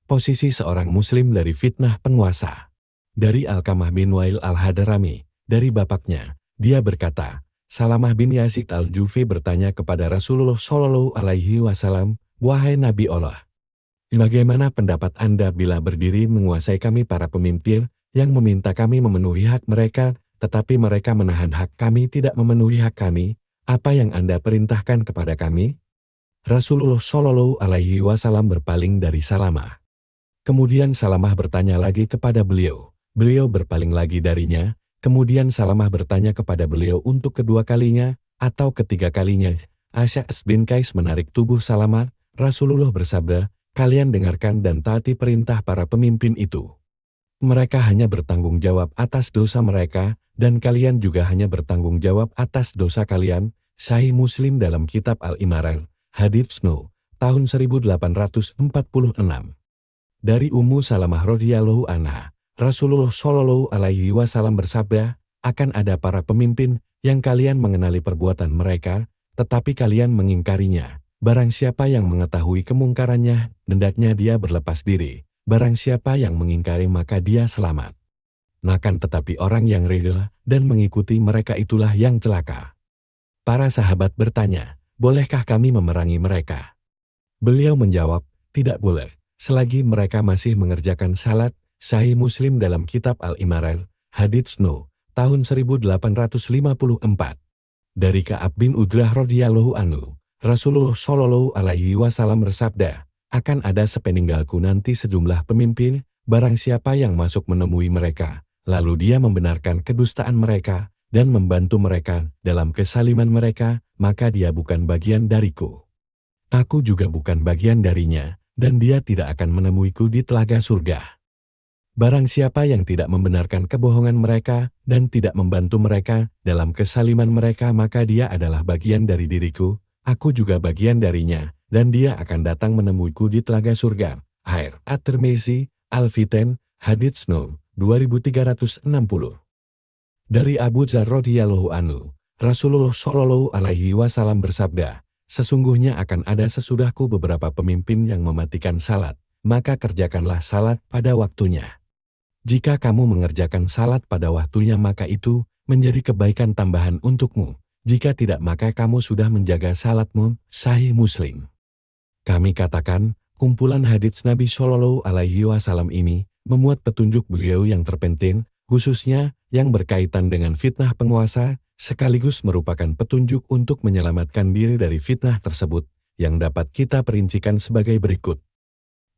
posisi seorang muslim dari fitnah penguasa. Dari Alqamah bin Wail al-Hadrami, dari bapaknya, dia berkata, Salamah bin Yazid al-Jufi bertanya kepada Rasulullah Shallallahu Alaihi Wasallam, "Wahai Nabi Allah, bagaimana pendapat Anda bila berdiri menguasai kami para pemimpin yang meminta kami memenuhi hak mereka, tetapi mereka menahan hak kami tidak memenuhi hak kami? Apa yang Anda perintahkan kepada kami?" Rasulullah Shallallahu Alaihi Wasallam berpaling dari Salamah. Kemudian Salamah bertanya lagi kepada beliau. Beliau berpaling lagi darinya. Kemudian Salamah bertanya kepada beliau untuk kedua kalinya, atau ketiga kalinya. Asy'as bin Qais menarik tubuh Salamah. Rasulullah bersabda, "Kalian dengarkan dan taati perintah para pemimpin itu. Mereka hanya bertanggung jawab atas dosa mereka, dan kalian juga hanya bertanggung jawab atas dosa kalian." Sahih Muslim dalam kitab Al-Imarah, hadits No. tahun 1846. Dari Ummu Salamah radhiyallahu anha, Rasulullah Shallallahu Alaihi Wasallam bersabda, akan ada para pemimpin yang kalian mengenali perbuatan mereka, tetapi kalian mengingkarinya. Barang siapa yang mengetahui kemungkarannya, hendaknya dia berlepas diri. Barang siapa yang mengingkari maka dia selamat. Akan tetapi orang yang rela dan mengikuti mereka itulah yang celaka. Para sahabat bertanya, bolehkah kami memerangi mereka? Beliau menjawab, tidak boleh, selagi mereka masih mengerjakan salat. Sahih Muslim dalam kitab Al-Imarah, hadits No. tahun 1854. Dari Ka'ab bin Udrah radhiyallahu anhu, Rasulullah Shallallahu Alaihi Wasallam bersabda, akan ada sepeninggalku nanti sejumlah pemimpin, barang siapa yang masuk menemui mereka, lalu dia membenarkan kedustaan mereka, dan membantu mereka dalam kesaliman mereka, maka dia bukan bagian dariku. Aku juga bukan bagian darinya, dan dia tidak akan menemuiku di telaga surga. Barang siapa yang tidak membenarkan kebohongan mereka, dan tidak membantu mereka dalam kesaliman mereka, maka dia adalah bagian dari diriku, aku juga bagian darinya, dan dia akan datang menemuiku di telaga surga. Air At-Tirmizi, Al-Fitan, hadits No. 2360. Dari Abu Dzar radhiyallahu anhu, Rasulullah Shallallahu Alaihi Wasallam bersabda, sesungguhnya akan ada sesudahku beberapa pemimpin yang mematikan salat, maka kerjakanlah salat pada waktunya. Jika kamu mengerjakan salat pada waktunya maka itu menjadi kebaikan tambahan untukmu. Jika tidak maka kamu sudah menjaga salatmu. Sahih Muslim. Kami katakan, kumpulan hadits Nabi Shallallahu Alaihi Wasallam ini memuat petunjuk beliau yang terpenting, khususnya yang berkaitan dengan fitnah penguasa, sekaligus merupakan petunjuk untuk menyelamatkan diri dari fitnah tersebut, yang dapat kita perincikan sebagai berikut.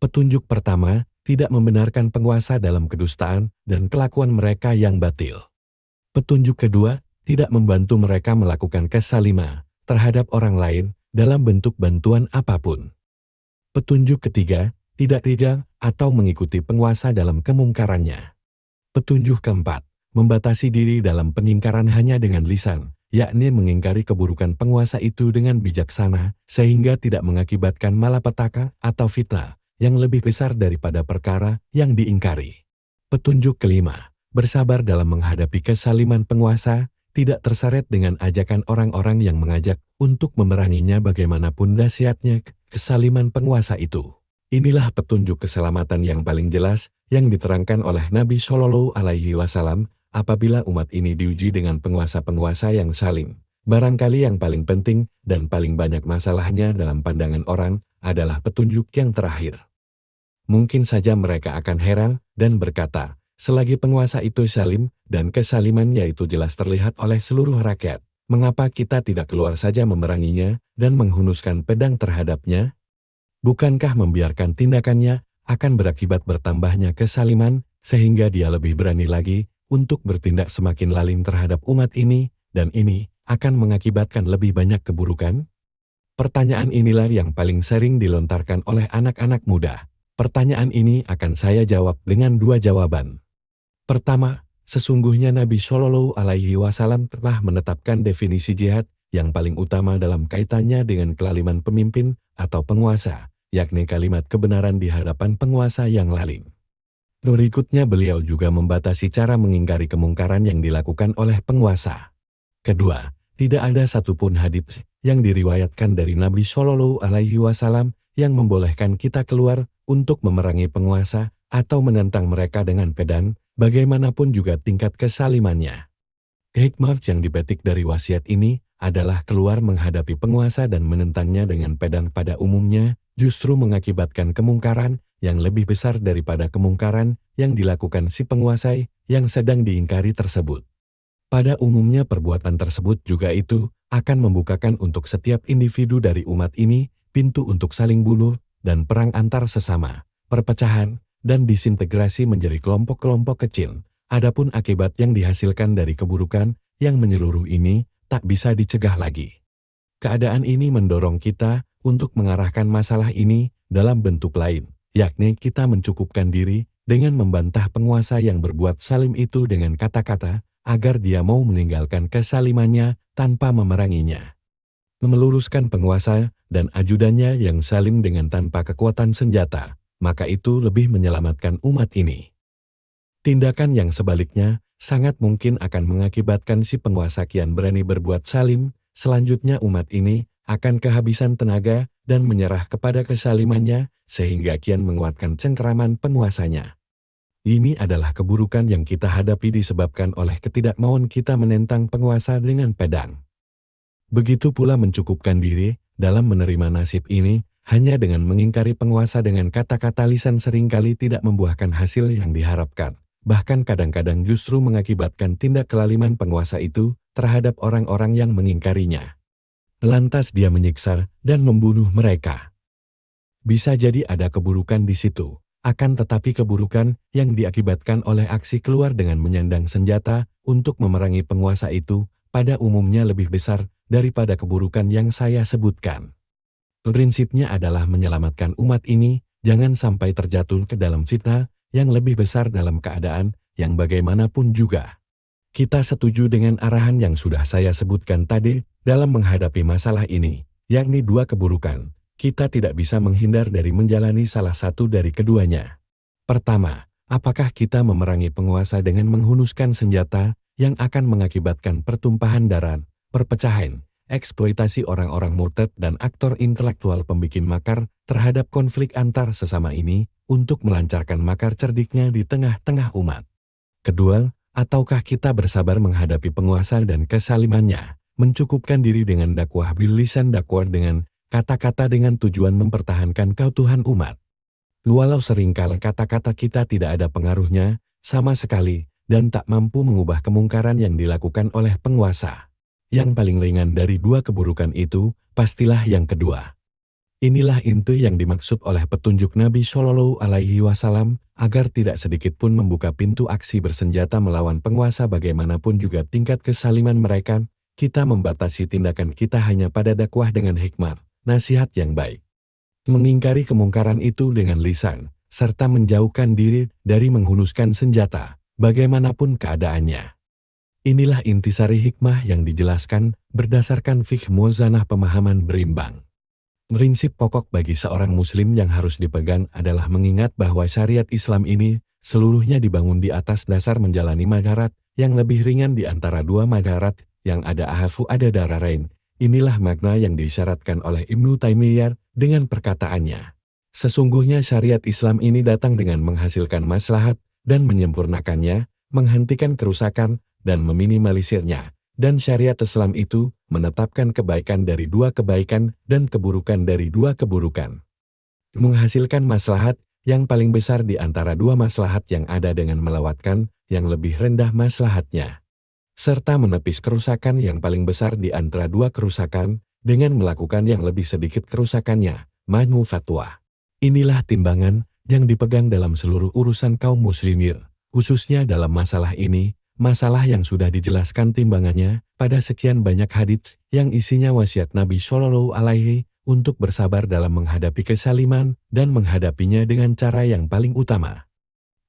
Petunjuk pertama, tidak membenarkan penguasa dalam kedustaan dan kelakuan mereka yang batil. Petunjuk kedua, tidak membantu mereka melakukan kesalima terhadap orang lain dalam bentuk bantuan apapun. Petunjuk ketiga, tidak ridha atau mengikuti penguasa dalam kemungkarannya. Petunjuk keempat, membatasi diri dalam pengingkaran hanya dengan lisan, yakni mengingkari keburukan penguasa itu dengan bijaksana, sehingga tidak mengakibatkan malapetaka atau fitnah yang lebih besar daripada perkara yang diingkari. Petunjuk kelima, bersabar dalam menghadapi kesaliman penguasa, tidak terseret dengan ajakan orang-orang yang mengajak untuk memeranginya bagaimanapun dahsyatnya kesaliman penguasa itu. Inilah petunjuk keselamatan yang paling jelas yang diterangkan oleh Nabi Shallallahu Alaihi Wasallam apabila umat ini diuji dengan penguasa-penguasa yang salim. Barangkali yang paling penting dan paling banyak masalahnya dalam pandangan orang adalah petunjuk yang terakhir. Mungkin saja mereka akan heran dan berkata, selagi penguasa itu salim dan kesaliman yaitu jelas terlihat oleh seluruh rakyat, mengapa kita tidak keluar saja memeranginya dan menghunuskan pedang terhadapnya? Bukankah membiarkan tindakannya akan berakibat bertambahnya kesaliman sehingga dia lebih berani lagi untuk bertindak semakin lalim terhadap umat ini, dan ini akan mengakibatkan lebih banyak keburukan? Pertanyaan inilah yang paling sering dilontarkan oleh anak-anak muda. Pertanyaan ini akan saya jawab dengan dua jawaban. Pertama, sesungguhnya Nabi Shallallahu Alaihi Wasallam telah menetapkan definisi jihad yang paling utama dalam kaitannya dengan kelaliman pemimpin atau penguasa, yakni kalimat kebenaran di hadapan penguasa yang lalim. Berikutnya beliau juga membatasi cara mengingkari kemungkaran yang dilakukan oleh penguasa. Kedua, tidak ada satupun hadits yang diriwayatkan dari Nabi Shallallahu Alaihi Wasallam yang membolehkan kita keluar untuk memerangi penguasa atau menentang mereka dengan pedang, bagaimanapun juga tingkat kesalimannya. Hikmah yang dipetik dari wasiat ini adalah keluar menghadapi penguasa dan menentangnya dengan pedang pada umumnya justru mengakibatkan kemungkaran yang lebih besar daripada kemungkaran yang dilakukan si penguasa yang sedang diingkari tersebut. Pada umumnya perbuatan tersebut juga itu akan membukakan untuk setiap individu dari umat ini pintu untuk saling bunuh dan perang antar sesama, perpecahan, dan disintegrasi menjadi kelompok-kelompok kecil. Adapun akibat yang dihasilkan dari keburukan yang menyeluruh ini tak bisa dicegah lagi. Keadaan ini mendorong kita untuk mengarahkan masalah ini dalam bentuk lain, yakni kita mencukupkan diri dengan membantah penguasa yang berbuat zalim itu dengan kata-kata agar dia mau meninggalkan kesalimannya tanpa memeranginya. Meluruskan penguasa dan ajudannya yang zalim dengan tanpa kekuatan senjata, maka itu lebih menyelamatkan umat ini. Tindakan yang sebaliknya sangat mungkin akan mengakibatkan si penguasa kian berani berbuat zalim, selanjutnya umat ini akan kehabisan tenaga dan menyerah kepada kesalimannya sehingga kian menguatkan cengkeraman penguasanya. Ini adalah keburukan yang kita hadapi disebabkan oleh ketidakmauan kita menentang penguasa dengan pedang. Begitu pula mencukupkan diri dalam menerima nasib ini hanya dengan mengingkari penguasa dengan kata-kata lisan seringkali tidak membuahkan hasil yang diharapkan. Bahkan kadang-kadang justru mengakibatkan tindak kelaliman penguasa itu terhadap orang-orang yang mengingkarinya. Lantas dia menyiksa dan membunuh mereka. Bisa jadi ada keburukan di situ, akan tetapi keburukan yang diakibatkan oleh aksi keluar dengan menyandang senjata untuk memerangi penguasa itu pada umumnya lebih besar daripada keburukan yang saya sebutkan. Prinsipnya adalah menyelamatkan umat ini, jangan sampai terjatuh ke dalam fitnah yang lebih besar dalam keadaan yang bagaimanapun juga. Kita setuju dengan arahan yang sudah saya sebutkan tadi dalam menghadapi masalah ini, yakni dua keburukan. Kita tidak bisa menghindar dari menjalani salah satu dari keduanya. Pertama, apakah kita memerangi penguasa dengan menghunuskan senjata yang akan mengakibatkan pertumpahan darah, perpecahan, eksploitasi orang-orang murtad dan aktor intelektual pembikin makar terhadap konflik antar sesama ini untuk melancarkan makar cerdiknya di tengah-tengah umat. Kedua, ataukah kita bersabar menghadapi penguasa dan kesalimannya, mencukupkan diri dengan dakwah bil lisan dakwah dengan kata-kata dengan tujuan mempertahankan keutuhan umat. Walau seringkali kata-kata kita tidak ada pengaruhnya sama sekali dan tak mampu mengubah kemungkaran yang dilakukan oleh penguasa. Yang paling ringan dari dua keburukan itu, pastilah yang kedua. Inilah inti yang dimaksud oleh petunjuk Nabi Shallallahu Alaihi Wasallam agar tidak sedikit pun membuka pintu aksi bersenjata melawan penguasa bagaimanapun juga tingkat kesaliman mereka. Kita membatasi tindakan kita hanya pada dakwah dengan hikmah, nasihat yang baik. Mengingkari kemungkaran itu dengan lisan, serta menjauhkan diri dari menghunuskan senjata, bagaimanapun keadaannya. Inilah intisari hikmah yang dijelaskan berdasarkan fiqh muwazanah pemahaman berimbang. Prinsip pokok bagi seorang muslim yang harus dipegang adalah mengingat bahwa syariat Islam ini seluruhnya dibangun di atas dasar menjalani madharat yang lebih ringan di antara dua madharat yang ada ahafu ada dararain. Inilah makna yang disyaratkan oleh Ibnu Taimiyah dengan perkataannya. Sesungguhnya syariat Islam ini datang dengan menghasilkan maslahat dan menyempurnakannya, menghentikan kerusakan dan meminimalisirnya. Dan syariat Islam itu menetapkan kebaikan dari dua kebaikan dan keburukan dari dua keburukan. Menghasilkan maslahat yang paling besar di antara dua maslahat yang ada dengan melewatkan yang lebih rendah maslahatnya. Serta menepis kerusakan yang paling besar di antara dua kerusakan dengan melakukan yang lebih sedikit kerusakannya, majmu fatwa. Inilah timbangan yang dipegang dalam seluruh urusan kaum muslimin, khususnya dalam masalah ini. Masalah yang sudah dijelaskan timbangannya pada sekian banyak hadits yang isinya wasiat Nabi Shallallahu Alaihi untuk bersabar dalam menghadapi kesaliman dan menghadapinya dengan cara yang paling utama,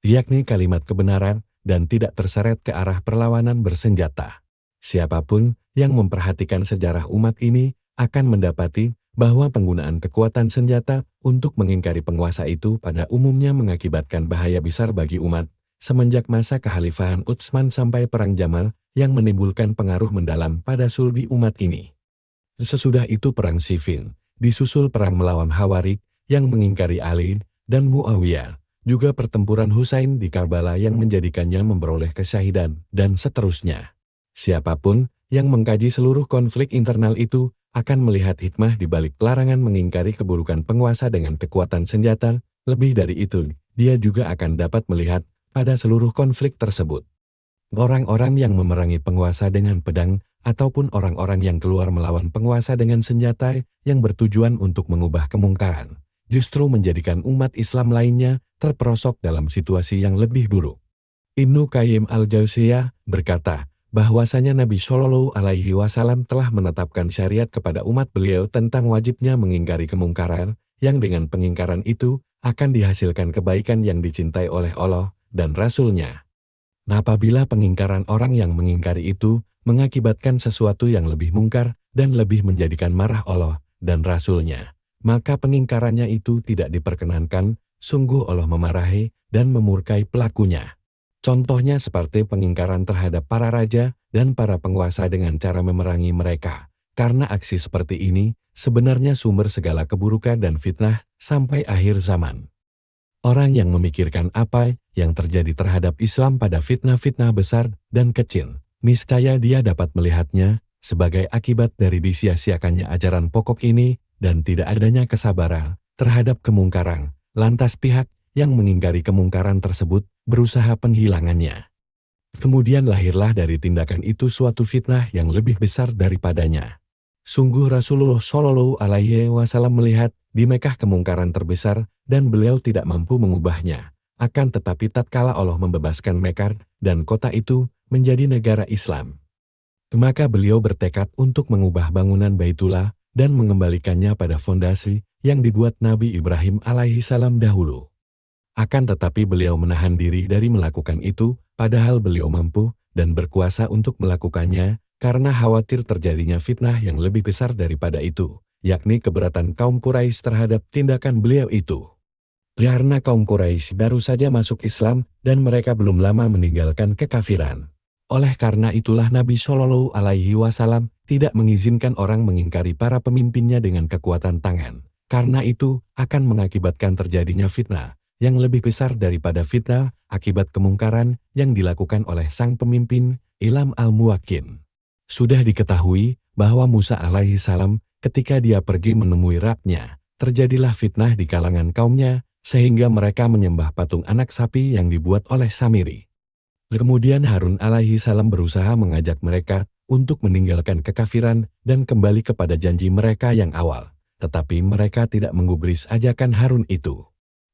yakni kalimat kebenaran dan tidak terseret ke arah perlawanan bersenjata. Siapapun yang memperhatikan sejarah umat ini akan mendapati bahwa penggunaan kekuatan senjata untuk mengingkari penguasa itu pada umumnya mengakibatkan bahaya besar bagi umat. Semenjak masa kekhalifahan Utsman sampai Perang Jamal yang menimbulkan pengaruh mendalam pada sulbi umat ini. Sesudah itu Perang Siffin, disusul perang melawan Khawarij yang mengingkari Ali, dan Muawiyah, juga pertempuran Husain di Karbala yang menjadikannya memperoleh kesyahidan, dan seterusnya. Siapapun yang mengkaji seluruh konflik internal itu akan melihat hikmah di balik larangan mengingkari keburukan penguasa dengan kekuatan senjata. Lebih dari itu, dia juga akan dapat melihat pada seluruh konflik tersebut. Orang-orang yang memerangi penguasa dengan pedang, ataupun orang-orang yang keluar melawan penguasa dengan senjata yang bertujuan untuk mengubah kemungkaran, justru menjadikan umat Islam lainnya terperosok dalam situasi yang lebih buruk. Ibnu Qayyim al-Jauziyah berkata bahwasanya Nabi Shallallahu Alaihi Wasallam telah menetapkan syariat kepada umat beliau tentang wajibnya mengingkari kemungkaran, yang dengan pengingkaran itu akan dihasilkan kebaikan yang dicintai oleh Allah dan Rasul-Nya. Nah, apabila pengingkaran orang yang mengingkari itu mengakibatkan sesuatu yang lebih mungkar dan lebih menjadikan marah Allah dan Rasul-Nya, maka pengingkarannya itu tidak diperkenankan, sungguh Allah memarahi dan memurkai pelakunya. Contohnya seperti pengingkaran terhadap para raja dan para penguasa dengan cara memerangi mereka. Karena aksi seperti ini sebenarnya sumber segala keburukan dan fitnah sampai akhir zaman. Orang yang memikirkan apa yang terjadi terhadap Islam pada fitnah-fitnah besar dan kecil, niscaya dia dapat melihatnya sebagai akibat dari disia-siakannya ajaran pokok ini dan tidak adanya kesabaran terhadap kemungkaran. Lantas pihak yang mengingkari kemungkaran tersebut berusaha penghilangannya. Kemudian lahirlah dari tindakan itu suatu fitnah yang lebih besar daripadanya. Sungguh Rasulullah Shallallahu Alaihi Wasallam melihat di Mekah kemungkaran terbesar dan beliau tidak mampu mengubahnya. Akan tetapi tatkala Allah membebaskan Mekah dan kota itu menjadi negara Islam, maka beliau bertekad untuk mengubah bangunan Baitullah dan mengembalikannya pada fondasi yang dibuat Nabi Ibrahim alaihi salam dahulu. Akan tetapi beliau menahan diri dari melakukan itu, padahal beliau mampu dan berkuasa untuk melakukannya, karena khawatir terjadinya fitnah yang lebih besar daripada itu, yakni keberatan kaum Quraisy terhadap tindakan beliau itu. Karena kaum Quraisy baru saja masuk Islam dan mereka belum lama meninggalkan kekafiran. Oleh karena itulah Nabi Shallallahu Alaihi Wasallam tidak mengizinkan orang mengingkari para pemimpinnya dengan kekuatan tangan. Karena itu akan mengakibatkan terjadinya fitnah yang lebih besar daripada fitnah akibat kemungkaran yang dilakukan oleh sang pemimpin, Ilam al-Muwakkin. Sudah diketahui bahwa Musa alaihi salam ketika dia pergi menemui Rabb-Nya, terjadilah fitnah di kalangan kaumnya, sehingga mereka menyembah patung anak sapi yang dibuat oleh Samiri. Kemudian Harun alaihi salam berusaha mengajak mereka untuk meninggalkan kekafiran dan kembali kepada janji mereka yang awal, tetapi mereka tidak menggubris ajakan Harun itu.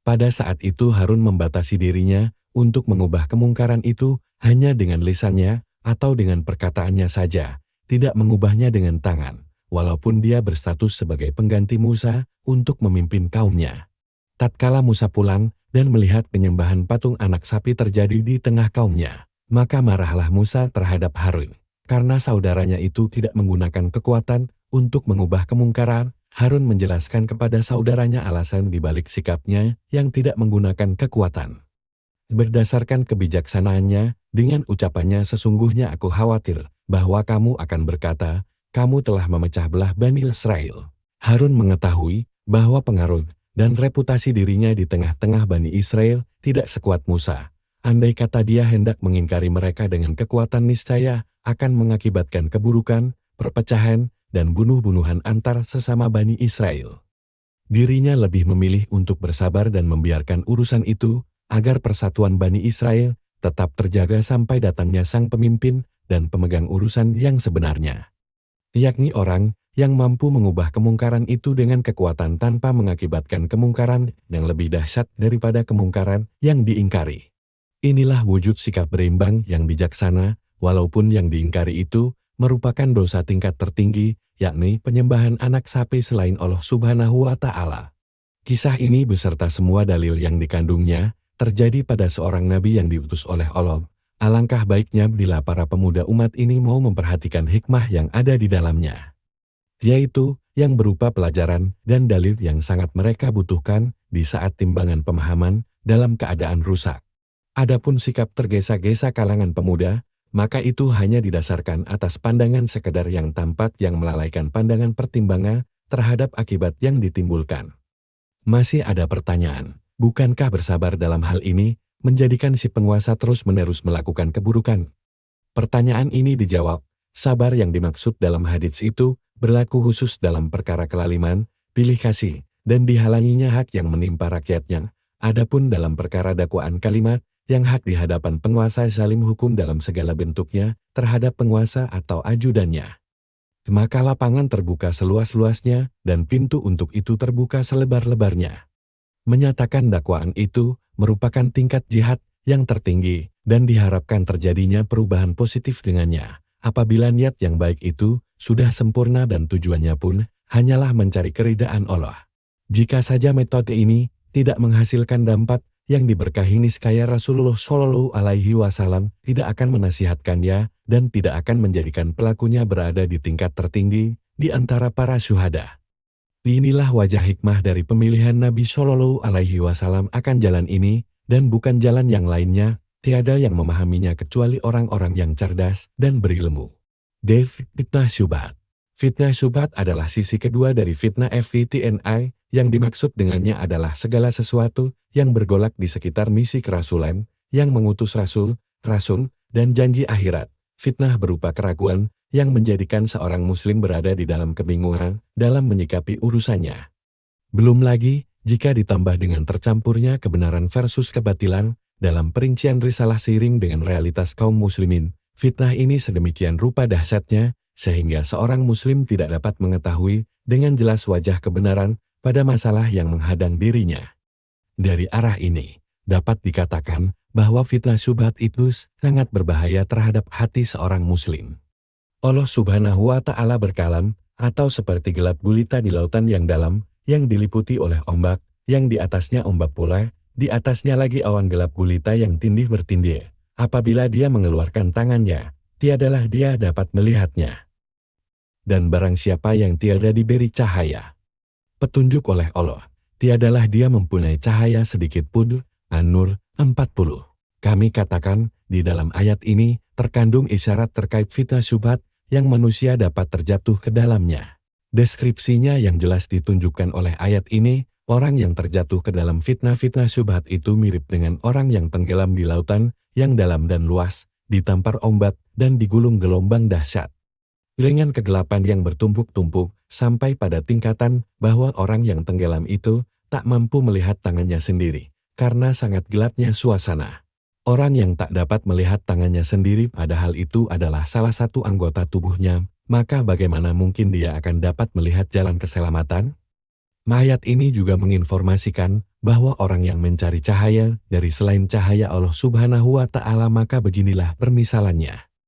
Pada saat itu Harun membatasi dirinya untuk mengubah kemungkaran itu hanya dengan lisannya atau dengan perkataannya saja, tidak mengubahnya dengan tangan, walaupun dia berstatus sebagai pengganti Musa untuk memimpin kaumnya. Tatkala Musa pulang dan melihat penyembahan patung anak sapi terjadi di tengah kaumnya, maka marahlah Musa terhadap Harun. Karena saudaranya itu tidak menggunakan kekuatan untuk mengubah kemungkaran, Harun menjelaskan kepada saudaranya alasan di balik sikapnya yang tidak menggunakan kekuatan. Berdasarkan kebijaksanaannya, dengan ucapannya sesungguhnya aku khawatir bahwa kamu akan berkata, kamu telah memecah belah Bani Israel. Harun mengetahui bahwa pengaruh dan reputasi dirinya di tengah-tengah Bani Israel tidak sekuat Musa. Andai kata dia hendak mengingkari mereka dengan kekuatan, niscaya akan mengakibatkan keburukan, perpecahan, dan bunuh-bunuhan antar sesama Bani Israel. Dirinya lebih memilih untuk bersabar dan membiarkan urusan itu, agar persatuan Bani Israel tetap terjaga sampai datangnya sang pemimpin dan pemegang urusan yang sebenarnya. Yakni orang yang mampu mengubah kemungkaran itu dengan kekuatan tanpa mengakibatkan kemungkaran yang lebih dahsyat daripada kemungkaran yang diingkari. Inilah wujud sikap berimbang yang bijaksana, walaupun yang diingkari itu merupakan dosa tingkat tertinggi, yakni penyembahan anak sapi selain Allah Subhanahu wa Ta'ala. Kisah ini beserta semua dalil yang dikandungnya terjadi pada seorang nabi yang diutus oleh Allah. Alangkah baiknya bila para pemuda umat ini mau memperhatikan hikmah yang ada di dalamnya, yaitu yang berupa pelajaran dan dalil yang sangat mereka butuhkan di saat timbangan pemahaman dalam keadaan rusak. Adapun sikap tergesa-gesa kalangan pemuda, maka itu hanya didasarkan atas pandangan sekedar yang tampak yang melalaikan pandangan pertimbangan terhadap akibat yang ditimbulkan. Masih ada pertanyaan, Bukankah bersabar dalam hal ini menjadikan si penguasa terus-menerus melakukan keburukan? Pertanyaan ini dijawab, sabar yang dimaksud dalam hadits itu berlaku khusus dalam perkara kelaliman, pilih kasih, dan dihalanginya hak yang menimpa rakyatnya. Adapun dalam perkara dakwaan kalimat, yang hak di hadapan penguasa zalim hukum dalam segala bentuknya terhadap penguasa atau ajudannya. Maka lapangan terbuka seluas-luasnya dan pintu untuk itu terbuka selebar-lebarnya. Menyatakan dakwaan itu merupakan tingkat jihad yang tertinggi dan diharapkan terjadinya perubahan positif dengannya. Apabila niat yang baik itu sudah sempurna dan tujuannya pun hanyalah mencari keridaan Allah. Jika saja metode ini tidak menghasilkan dampak yang diberkahi niscaya Rasulullah Shallallahu Alaihi Wasallam tidak akan menasihatkannya dan tidak akan menjadikan pelakunya berada di tingkat tertinggi di antara para syuhada. Inilah wajah hikmah dari pemilihan Nabi Shallallahu Alaihi Wasallam akan jalan ini, dan bukan jalan yang lainnya, tiada yang memahaminya kecuali orang-orang yang cerdas dan berilmu. Fitnah syubhat. Fitnah syubhat adalah sisi kedua dari fitnah FITNI, yang dimaksud dengannya adalah segala sesuatu yang bergolak di sekitar misi kerasulan, yang mengutus rasul, dan janji akhirat. Fitnah berupa keraguan, yang menjadikan seorang muslim berada di dalam kebingungan dalam menyikapi urusannya. Belum lagi, jika ditambah dengan tercampurnya kebenaran versus kebatilan, dalam perincian risalah seiring dengan realitas kaum muslimin, fitnah ini sedemikian rupa dahsyatnya, sehingga seorang muslim tidak dapat mengetahui dengan jelas wajah kebenaran pada masalah yang menghadang dirinya. Dari arah ini, dapat dikatakan bahwa fitnah syubhat itu sangat berbahaya terhadap hati seorang muslim. Allah Subhanahu wa Ta'ala berkalam, atau seperti gelap gulita di lautan yang dalam, yang diliputi oleh ombak, yang di atasnya ombak pula, di atasnya lagi awan gelap gulita yang tindih bertindih. Apabila dia mengeluarkan tangannya, tiadalah dia dapat melihatnya. Dan barang siapa yang tiada diberi cahaya petunjuk oleh Allah, tiadalah dia mempunyai cahaya sedikit pun. An-Nur 40. Kami katakan, di dalam ayat ini, terkandung isyarat terkait fitnah syubhat yang manusia dapat terjatuh ke dalamnya. Deskripsinya yang jelas ditunjukkan oleh ayat ini, orang yang terjatuh ke dalam fitnah-fitnah syubhat itu mirip dengan orang yang tenggelam di lautan yang dalam dan luas, ditampar ombak dan digulung gelombang dahsyat. Dengan kegelapan yang bertumpuk-tumpuk, sampai pada tingkatan bahwa orang yang tenggelam itu tak mampu melihat tangannya sendiri, karena sangat gelapnya suasana. Orang yang tak dapat melihat tangannya sendiri padahal itu adalah salah satu anggota tubuhnya, maka bagaimana mungkin dia akan dapat melihat jalan keselamatan? Ayat ini juga menginformasikan bahwa orang yang mencari cahaya dari selain cahaya Allah Subhanahu wa Ta'ala, maka beginilah permisalannya.